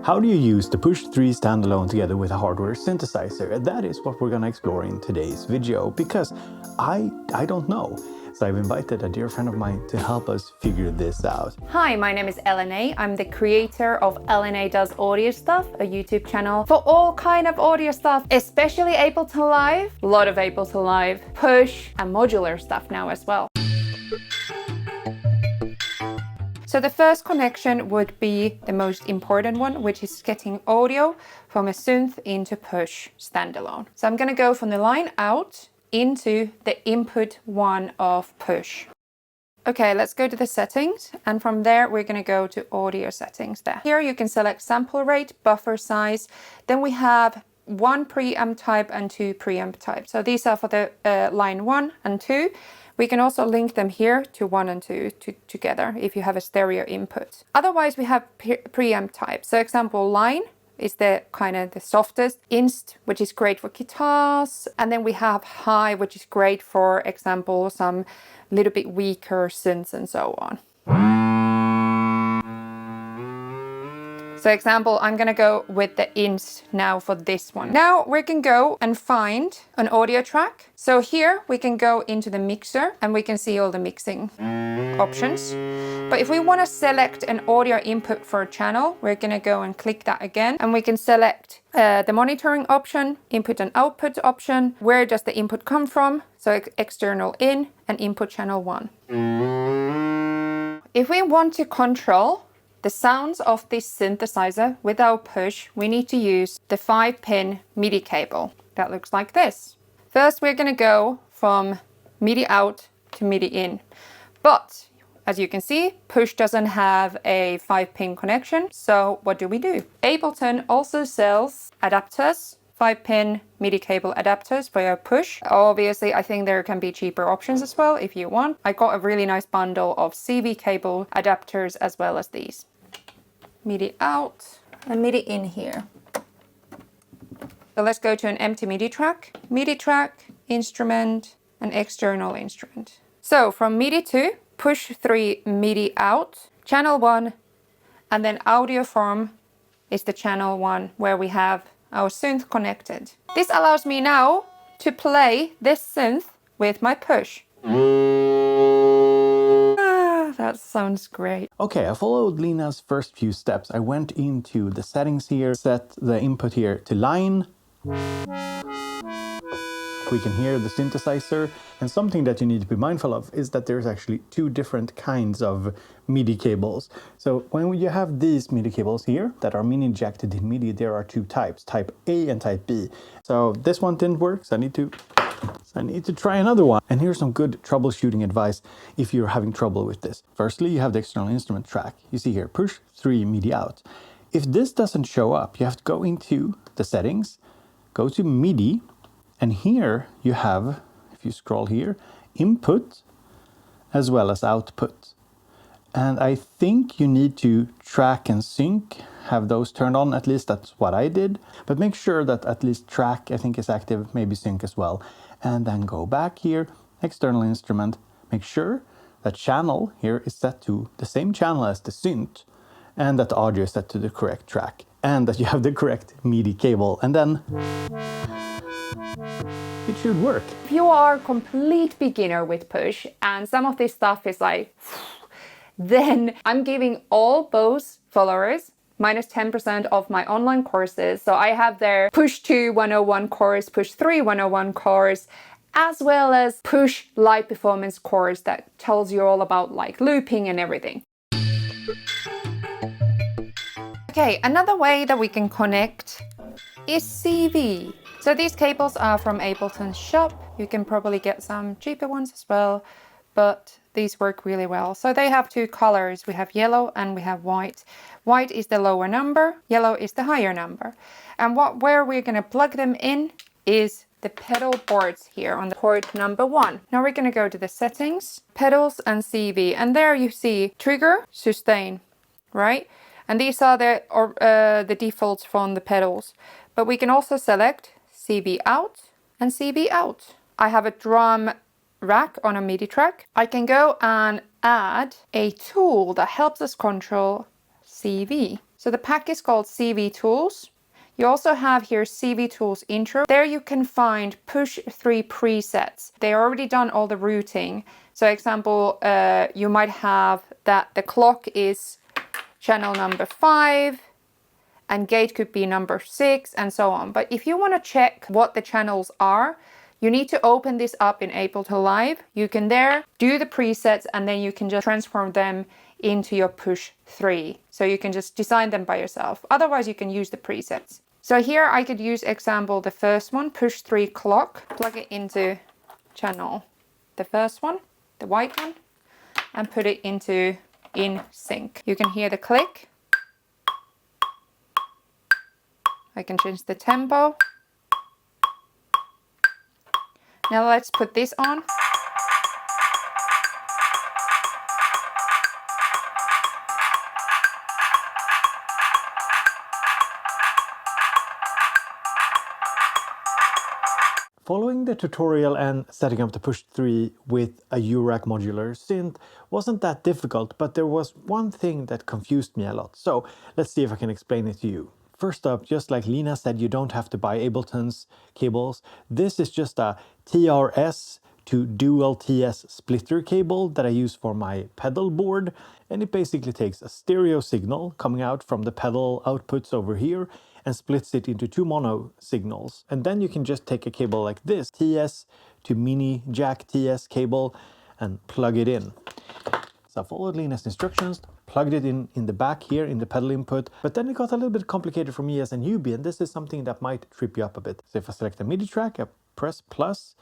How do you use the Push 3 standalone together with a hardware synthesizer? And that is what we're going to explore in today's video, because I don't know. So I've invited a dear friend of mine to help us figure this out. Hi, my name is LNA. I'm the creator of LNA Does Audio Stuff, a YouTube channel for all kind of audio stuff, especially Ableton Live, a lot of Ableton Live, push and modular stuff now as well. So the first connection would be the most important one, which is getting audio from a synth into push standalone. So I'm going to go from the line out into the input one of push. Okay, let's go to the settings, and from there we're going to go to audio settings there. Here you can select sample rate, buffer size, then we have 1 preamp type and 2 preamp type. So these are for the line 1 and 2. We can also link them here to 1 and 2 together if you have a stereo input. Otherwise we have preamp type. So example, line is the kind of the softest, inst, which is great for guitars, and then we have high, which is great for example some little bit weaker synths and so on. So example, I'm gonna go with the inst now for this one. Now we can go and find an audio track. So here we can go into the mixer and we can see all the mixing options. But if we want to select an audio input for a channel, we're gonna go and click that again, and we can select the monitoring option, input and output option, where does the input come from, so external in and input channel 1. If we want to control the sounds of this synthesizer without push, we need to use the 5-pin MIDI cable. That looks like this. First, we're going to go from MIDI out to MIDI in. But as you can see, push doesn't have a 5-pin connection. So what do? Ableton also sells adapters, 5-pin MIDI cable adapters for your push. Obviously, I think there can be cheaper options as well if you want. I got a really nice bundle of CV cable adapters as well as these. MIDI out and MIDI in here. So let's go to an empty MIDI track, instrument, and external instrument. So from MIDI 2, push 3 MIDI out, channel 1, and then audio form is the channel 1 where we have our synth connected. This allows me now to play this synth with my push. That sounds great. Okay, I followed Lina's first few steps. I went into the settings here, set the input here to line. We can hear the synthesizer, and something that you need to be mindful of is that there's actually 2 different kinds of MIDI cables. So when you have these MIDI cables here that are mini jacked in MIDI, there are 2 types, type A and type B. So this one didn't work, so I need to try another one. And here's some good troubleshooting advice if you're having trouble with this. Firstly, you have the external instrument track. You see here, push 3 MIDI out. If this doesn't show up, you have to go into the settings, go to MIDI, and here you have, if you scroll here, input as well as output. And I think you need to track and sync, have those turned on, at least that's what I did. But make sure that at least track, I think, is active, maybe sync as well. And then go back here, external instrument, make sure that channel here is set to the same channel as the synth, and that the audio is set to the correct track, and that you have the correct MIDI cable, and then it should work. If you are a complete beginner with push and some of this stuff is like, then I'm giving all those followers minus 10% of my online courses. So I have their Push 2 101 course, Push 3 101 course, as well as Push Live Performance course that tells you all about like looping and everything. Okay, another way that we can connect is CV. So these cables are from Ableton's shop. You can probably get some cheaper ones as well, but these work really well. So they have 2 colors. We have yellow and we have white. White is the lower number, yellow is the higher number. And where we're gonna plug them in is the pedal boards here on the port number 1. Now we're gonna go to the settings, pedals and CV, and there you see trigger, sustain, right? And these are the defaults from the pedals. But we can also select CV out and CV out. I have a drum rack on a MIDI track. I can go and add a tool that helps us control CV. So So the pack is called CV Tools. You also have here CV Tools Intro. There you can find push 3 presets. They already done all the routing. So example, you might have that the clock is channel number 5 and gate could be number 6 and so on. But if you want to check what the channels are, you need to open this up in Ableton Live. You can there do the presets and then you can just transform them into your push 3. So you can just design them by yourself. Otherwise you can use the presets. So here I could use example the first one, push 3 clock, plug it into channel the first one, the white one, and put it into in sync. You can hear the click. I can change the tempo. Now let's put this on. Following the tutorial and setting up the Push 3 with a URAC modular synth wasn't that difficult, but there was one thing that confused me a lot. So let's see if I can explain it to you. First up, just like Lina said, you don't have to buy Ableton's cables. This is just a TRS to dual TS splitter cable that I use for my pedal board. And it basically takes a stereo signal coming out from the pedal outputs over here and splits it into 2 mono signals. And then you can just take a cable like this, TS to mini jack TS cable, and plug it in. So I followed Lina's instructions, plugged it in the back here in the pedal input, but then it got a little bit complicated for me as a newbie, and this is something that might trip you up a bit. So if I select a MIDI track, I press plus,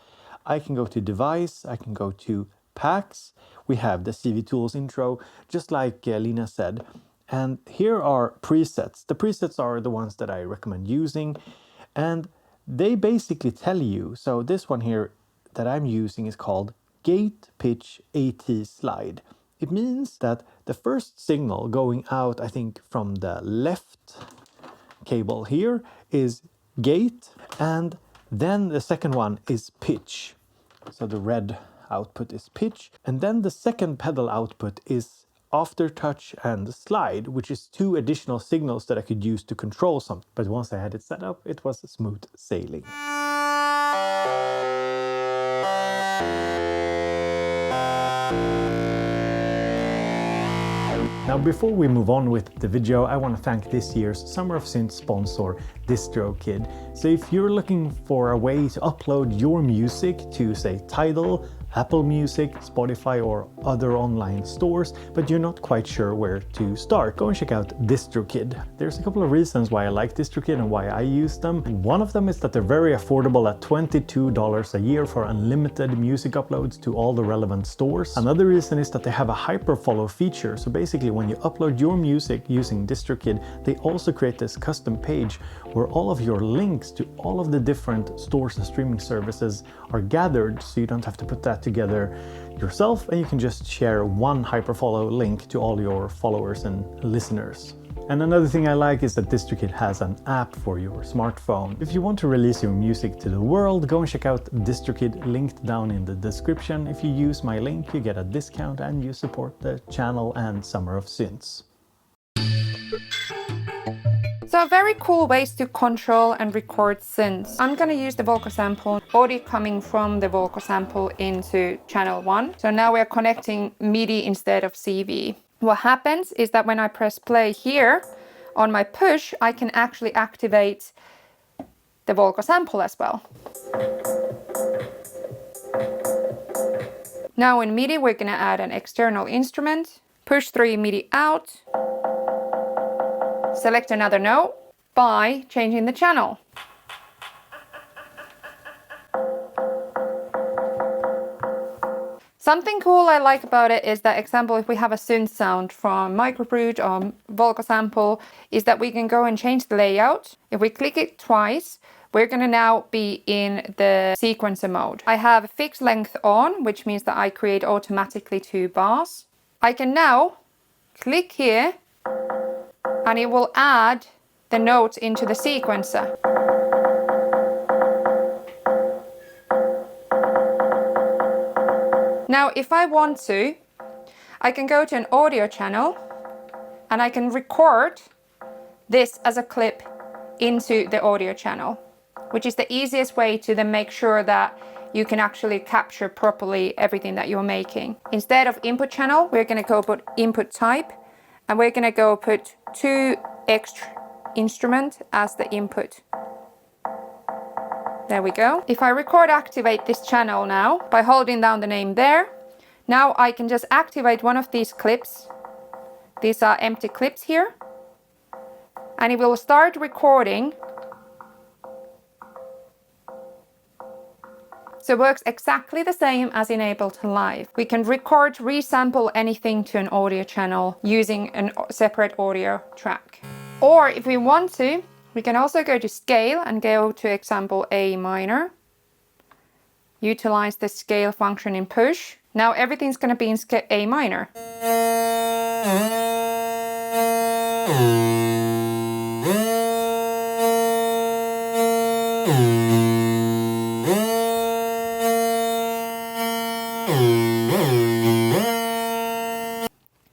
I can go to device, I can go to packs, we have the CV Tools intro, just like Lina said. And here are presets. The presets are the ones that I recommend using, and they basically tell you, so this one here that I'm using is called Gate Pitch AT Slide. It means that the first signal going out, I think from the left cable here, is gate, and then the second one is pitch. So the red output is pitch, and then the second pedal output is aftertouch and slide, which is 2 additional signals that I could use to control something. But once I had it set up, it was smooth sailing. Now, before we move on with the video, I want to thank this year's Summer of Synth sponsor, DistroKid. So if you're looking for a way to upload your music to, say, Tidal, Apple Music, Spotify, or other online stores, but you're not quite sure where to start, go and check out DistroKid. There's a couple of reasons why I like DistroKid and why I use them. One of them is that they're very affordable at $22 a year for unlimited music uploads to all the relevant stores. Another reason is that they have a hyperfollow feature. So basically, when you upload your music using DistroKid, they also create this custom page where all of your links to all of the different stores and streaming services are gathered, so you don't have to put that together yourself, and you can just share one hyperfollow link to all your followers and listeners. And another thing I like is that DistroKid has an app for your smartphone. If you want to release your music to the world, go and check out DistroKid, linked down in the description. If you use my link, you get a discount and you support the channel and Summer of Synths. So very cool ways to control and record synths. I'm going to use the vocal sample, audio coming from the vocal sample into channel 1. So now we're connecting MIDI instead of CV. What happens is that when I press play here on my push, I can actually activate the vocal sample as well. Now in MIDI, we're going to add an external instrument, push 3 MIDI out, select another note by changing the channel. Something cool I like about it is that, example, if we have a synth sound from microbrute or vocal sample, is that we can go and change the layout. If we click it twice, we're going to now be in the sequencer mode. I have fixed length on, which means that I create automatically 2 bars. I can now click here and it will add the notes into the sequencer. Now, if I want to, I can go to an audio channel and I can record this as a clip into the audio channel, which is the easiest way to then make sure that you can actually capture properly everything that you're making. Instead of input channel, we're going to go put input type, and we're going to go put 2x instrument as the input. There we go. If I record activate this channel now by holding down the name there, now I can just activate one of these clips. These are empty clips here, and it will start recording. So it works exactly the same as in Ableton Live. We can record, resample anything to an audio channel using a separate audio track. Or if we want to, we can also go to scale and go to example A minor. Utilize the scale function in push. Now everything's going to be in A minor.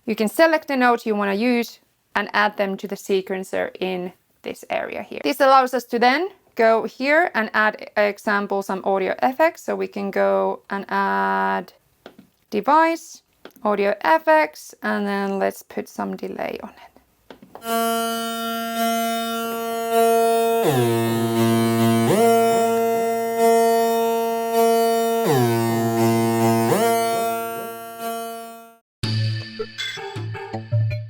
You can select the notes you want to use and add them to the sequencer in this area here. This allows us to then go here and add, example, some audio effects. So we can go and add device, audio effects, and then let's put some delay on it.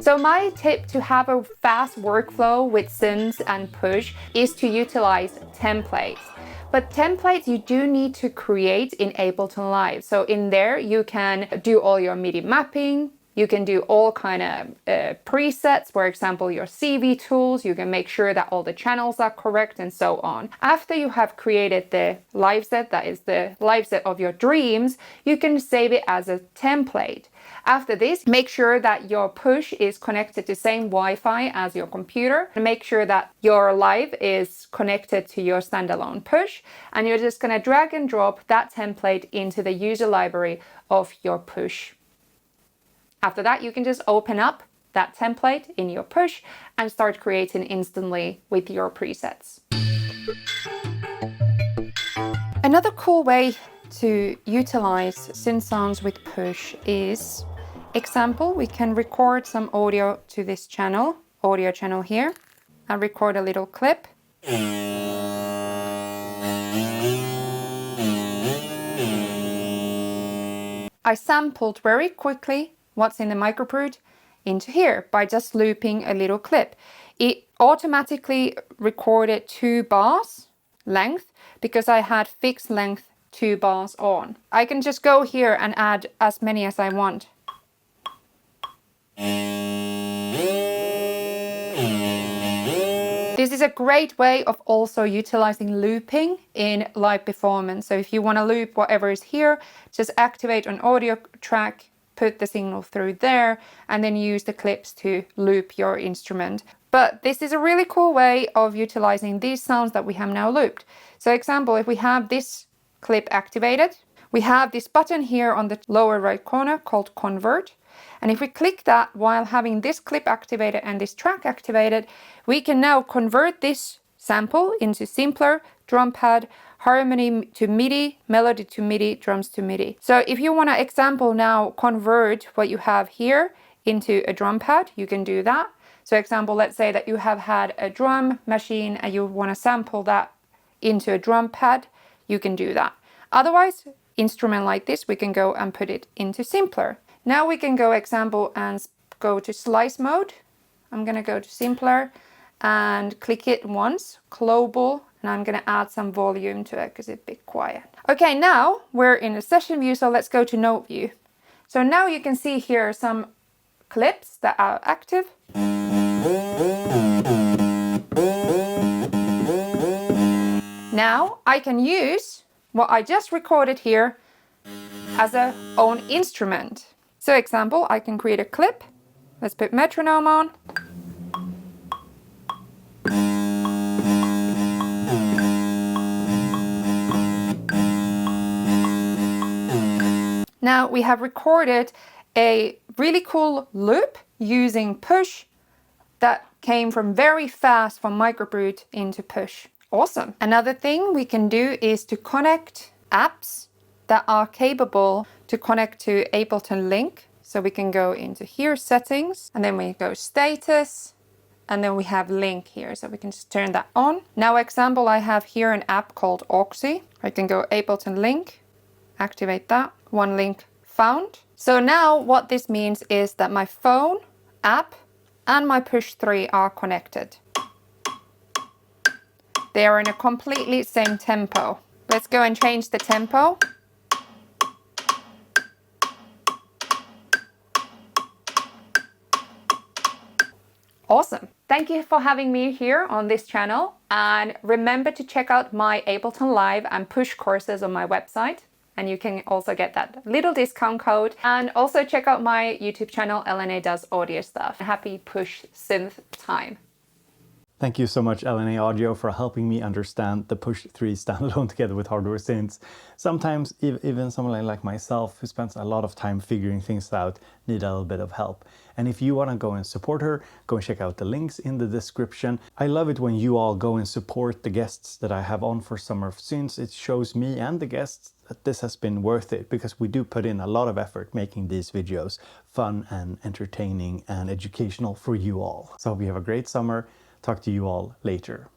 So my tip to have a fast workflow with synths and push is to utilize templates. But templates you do need to create in Ableton Live. So in there you can do all your MIDI mapping, you can do all kind of presets, for example, your CV tools, you can make sure that all the channels are correct and so on. After you have created the live set, that is the live set of your dreams, you can save it as a template. After this, make sure that your push is connected to same Wi-Fi as your computer. And make sure that your live is connected to your standalone push. And you're just going to drag and drop that template into the user library of your push. After that, you can just open up that template in your push and start creating instantly with your presets. Another cool way to utilize synth sounds with push is, example, we can record some audio to this channel, audio channel here, and record a little clip. I sampled very quickly what's in the microprod into here by just looping a little clip. It automatically recorded 2 bars length because I had fixed length 2 bars on. I can just go here and add as many as I want. This is a great way of also utilizing looping in live performance. So if you want to loop whatever is here, just activate an audio track, put the signal through there, and then use the clips to loop your instrument. But this is a really cool way of utilizing these sounds that we have now looped. So example, if we have this clip activated, we have this button here on the lower right corner called convert. And if we click that while having this clip activated and this track activated, we can now convert this sample into simpler drum pad, harmony to MIDI, melody to MIDI, drums to MIDI. So if you want to example now convert what you have here into a drum pad, you can do that. So example, let's say that you have had a drum machine and you want to sample that into a drum pad, you can do that. Otherwise, instrument like this, we can go and put it into simpler. Now we can go example and go to slice mode. I'm going to go to simpler and click it once, global, and I'm going to add some volume to it because it's a bit quiet. Okay, now we're in the session view, so let's go to note view. So now you can see here some clips that are active. Now I can use what I just recorded here as a own instrument. So example, I can create a clip. Let's put metronome on. Now we have recorded a really cool loop using push that came from very fast from microbrute into push. Awesome. Another thing we can do is to connect apps that are capable to connect to Ableton Link. So we can go into here, settings, and then we go status, and then we have link here. So we can just turn that on. Now, example, I have here an app called Oxy. I can go Ableton Link, activate that, one link found. So now what this means is that my phone, app, and my Push 3 are connected. They are in a completely same tempo. Let's go and change the tempo. Awesome. Thank you for having me here on this channel. And remember to check out my Ableton Live and Push courses on my website. And you can also get that little discount code. And also check out my YouTube channel, LNA Does Audio Stuff. Happy Push Synth time. Thank you so much, LNA Audio, for helping me understand the Push 3 standalone together with hardware synths. Sometimes even someone like myself, who spends a lot of time figuring things out, need a little bit of help. And if you want to go and support her, go and check out the links in the description. I love it when you all go and support the guests that I have on for Summer of Synths. It shows me and the guests that this has been worth it, because we do put in a lot of effort making these videos fun and entertaining and educational for you all. So I hope you have a great summer. Talk to you all later.